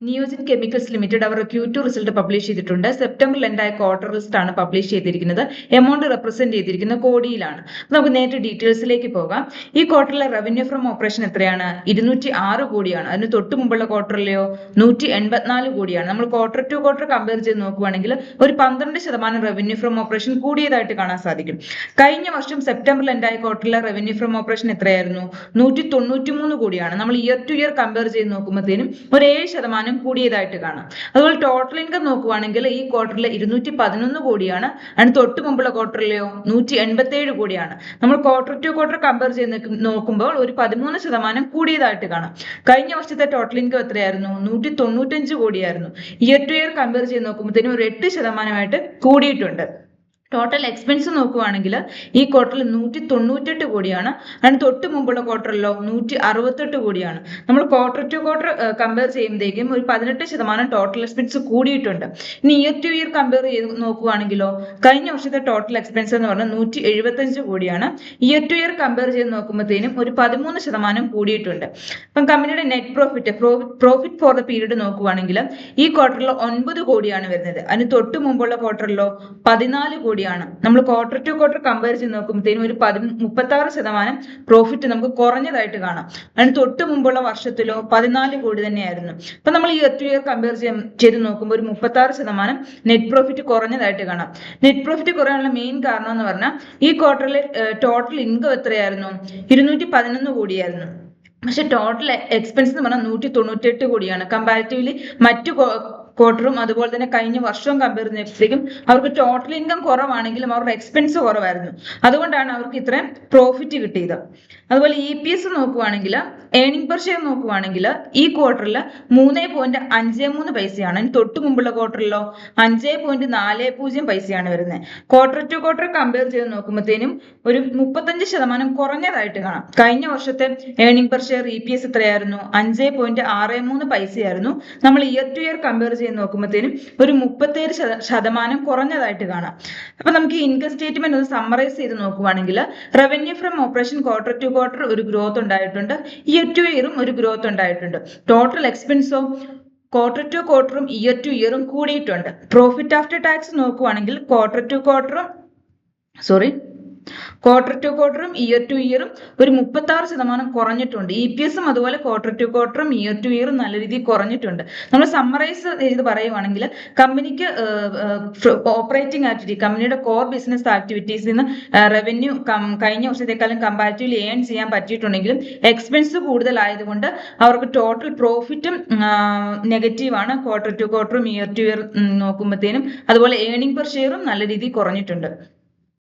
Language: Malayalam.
നിയോജിൻ കെമിക്കൽസ് ലിമിറ്റഡ് അവർ Q2 റിസൾട്ട് പബ്ലിഷ് ചെയ്തിട്ടുണ്ട്. സെപ്റ്റംബറിൽ ഉണ്ടായ ക്വാർട്ടർ ലിസ്റ്റ് ആണ് പബ്ലിഷ് ചെയ്തിരിക്കുന്നത്. എമൗണ്ട് റെപ്രസെന്റ് ചെയ്തിരിക്കുന്ന കോടിയിലാണ്. നമുക്ക് നേരിട്ട് ഡീറ്റെയിൽസിലേക്ക് പോകാം. ഈ ക്വാർട്ടറിലെ റവന്യൂ ഫ്രം ഓപ്പറേഷൻ എത്രയാണ്? 206 കോടിയാണ്. അതിന് തൊട്ട് മുമ്പുള്ള ക്വാർട്ടറിലെയോ 184 കോടിയാണ്. നമ്മൾ ക്വാർട്ടർ ടു ക്വാർട്ടർ കമ്പയർ ചെയ്ത് നോക്കുകയാണെങ്കിൽ ഒരു 12% റവന്യൂ ഫ്രം ഓപ്പറേഷൻ കൂടിയതായിട്ട് കാണാൻ സാധിക്കും. കഴിഞ്ഞ വർഷം സെപ്റ്റംബറിൽ ഉണ്ടായ ക്വാർട്ടറിലെ റവന്യൂ ഫ്രം ഓപ്പറേഷൻ എത്രയായിരുന്നു? 193 കോടിയാണ്. നമ്മൾ ഇയർ ടു ഇയർ കമ്പയർ ചെയ്ത് നോക്കുമ്പോഴത്തേനും ഒരു 7% കൂടിയതായിട്ട് കാണാം. അതുപോലെ ടോട്ടൽ ഇൻകം നോക്കുവാണെങ്കിൽ ഈ ക്വാർട്ടറിൽ 211 കോടിയാണ്. അതിന് തൊട്ട് മുമ്പുള്ള ക്വാർട്ടറിലെയോ 187 കോടിയാണ്. നമ്മൾ ക്വാർട്ടർ ടു ക്വാർട്ടർ കമ്പയർ ചെയ്ത് നോക്കുമ്പോൾ ഒരു 13% കൂടിയതായിട്ട് കാണാം. കഴിഞ്ഞ വർഷത്തെ ടോട്ടൽ ഇൻകം എത്രയായിരുന്നു? 195 കോടിയായിരുന്നു. ഇയർ ടു ഇയർ കമ്പയർ ചെയ്ത് നോക്കുമ്പോഴത്തേനും ഒരു 8% കൂടിയിട്ടുണ്ട്. ടോട്ടൽ എക്സ്പെൻസ് നോക്കുകയാണെങ്കിൽ ഈ ക്വാർട്ടറിൽ 198 കോടിയാണ്. അതിന് തൊട്ട് മുമ്പുള്ള ക്വാർട്ടറിലോ 168 കോടിയാണ്. നമ്മൾ ക്വാർട്ടർ ടു ക്വാർട്ടർ കമ്പയർ ചെയ്യുമ്പോഴേക്കും ഒരു 18% ടോട്ടൽ എക്സ്പെൻസ് കൂടിയിട്ടുണ്ട്. ഇനി ഇയർ ടു ഇയർ കമ്പയർ ചെയ്ത് നോക്കുകയാണെങ്കിലോ കഴിഞ്ഞ വർഷത്തെ ടോട്ടൽ എക്സ്പെൻസ് എന്ന് പറഞ്ഞാൽ 175 കോടിയാണ്. ഇയർ ടു ഇയർ കമ്പയർ ചെയ്ത് നോക്കുമ്പോഴത്തേനും ഒരു 13% കൂടിയിട്ടുണ്ട്. അപ്പം കമ്പനിയുടെ net profit for the period നോക്കുകയാണെങ്കിൽ ഈ ക്വാർട്ടറിൽ 9 കോടിയാണ് വരുന്നത്. അതിന് തൊട്ട് മുമ്പുള്ള ക്വാർട്ടറിലോ 14 കോടിയാണ്. നമ്മൾ ക്വാർട്ടർ ടു ക്വാർട്ടർ കമ്പയർ ചെയ്ത് നോക്കുമ്പോഴത്തേനും ഒരു 36% പ്രോഫിറ്റ് നമുക്ക് കുറഞ്ഞതായിട്ട് കാണാം. അതിന് തൊട്ട് മുമ്പുള്ള വർഷത്തിലോ 14 കോടി തന്നെയായിരുന്നു. അപ്പൊ നമ്മൾ ഇയർ ടു ഇയർ കമ്പയർ ചെയ്ത് നോക്കുമ്പോൾ ഒരു 36% നെറ്റ് പ്രോഫിറ്റ് കുറഞ്ഞതായിട്ട് കാണാം. നെറ്റ് പ്രോഫിറ്റ് കുറയാനുള്ള മെയിൻ കാരണം എന്ന് പറഞ്ഞാൽ ഈ ക്വാർട്ടറിലെ ടോട്ടൽ ഇൻകം എത്രയായിരുന്നു? 211 കോടിയായിരുന്നു. പക്ഷെ ടോട്ടൽ എക്സ്പെൻസ് എന്ന് പറഞ്ഞാൽ 198 കോടിയാണ്. കമ്പാരിറ്റീവ്ലി മറ്റു ക്വാർട്ടറും അതുപോലെ തന്നെ കഴിഞ്ഞ വർഷവും കമ്പയർ ചെയ്യുമ്പോഴത്തേക്കും അവർക്ക് ടോട്ടൽ ഇൻകം കുറവാണെങ്കിലും അവരുടെ എക്സ്പെൻസ് കുറവായിരുന്നു. അതുകൊണ്ടാണ് അവർക്ക് ഇത്രയും പ്രോഫിറ്റ് കിട്ടിയത്. അതുപോലെ EPS നോക്കുവാണെങ്കിൽ ഏർണിംഗ് പെർ ഷെയർ നോക്കുവാണെങ്കിൽ ഈ ക്വാർട്ടറിൽ 3.53 പൈസയാണ്. തൊട്ട് മുമ്പുള്ള ക്വാർട്ടറിലോ 5.40 പൈസയാണ് വരുന്നത്. ക്വാർട്ടർ ടു ക്വാർട്ടർ കമ്പയർ ചെയ്ത് നോക്കുമ്പോഴത്തേനും ഒരു 35% കുറഞ്ഞതായിട്ട് കാണാം. കഴിഞ്ഞ വർഷത്തെ ഏർണിംഗ് പെർ ഷെയർ EPS എത്രയായിരുന്നു? 5.63 പൈസയായിരുന്നു. നമ്മൾ ഇയർ ടു ഇയർ കമ്പയർ ചെയ്ത് നോക്കുമ്പോഴത്തേനും ഒരു 37% കുറഞ്ഞതായിട്ട് കാണാം. അപ്പൊ നമുക്ക് ഇൻകം സ്റ്റേറ്റ്മെന്റ് ഒന്ന് സമ്മറൈസ് ചെയ്ത് നോക്കുവാണെങ്കിൽ revenue from operation quarter to quarter ഒരു ഗ്രോത്ത് ഉണ്ടായിട്ടുണ്ട്. ഇയർ ടു ഇയറും ഒരു ഗ്രോത്ത് ഉണ്ടായിട്ടുണ്ട്. ടോട്ടൽ എക്സ്പെൻസോ ക്വാർട്ടർ ടു ക്വാർട്ടറും ഇയർ ടു ഇയറും കൂടിയിട്ടുണ്ട്. പ്രോഫിറ്റ് ആഫ്റ്റർ ടാക്സ് നോക്കുവാണെങ്കിൽ ക്വാർട്ടർ ടു ക്വാർട്ടറും ഇയർ ടു ഇയറും ഒരു 36% കുറഞ്ഞിട്ടുണ്ട്. EPSും അതുപോലെ ക്വാർട്ടർ ടു ക്വാർട്ടറും ഇയർ ടു ഇയറും നല്ല രീതിയിൽ കുറഞ്ഞിട്ടുണ്ട്. നമ്മൾ സമ്മറൈസ് ചെയ്ത് പറയുവാണെങ്കിൽ കമ്പനിക്ക് ഓപ്പറേറ്റിംഗ് ആക്ടിവിറ്റി കമ്പനിയുടെ കോർ ബിസിനസ് ആക്ടിവിറ്റീസിൽ നിന്ന് റവന്യൂ കഴിഞ്ഞ വർഷത്തെക്കാളും കമ്പാരിറ്റീവ്ലി ഏൺ ചെയ്യാൻ പറ്റിയിട്ടുണ്ടെങ്കിലും എക്സ്പെൻസ് കൂടുതലായതുകൊണ്ട് അവർക്ക് ടോട്ടൽ പ്രോഫിറ്റും നെഗറ്റീവാണ്. ക്വാർട്ടർ ടു ക്വാർട്ടറും ഇയർ ടു ഇയർ നോക്കുമ്പോഴത്തേനും അതുപോലെ ഏർണിംഗ് പെർ ഷെയറും നല്ല രീതിയിൽ കുറഞ്ഞിട്ടുണ്ട്.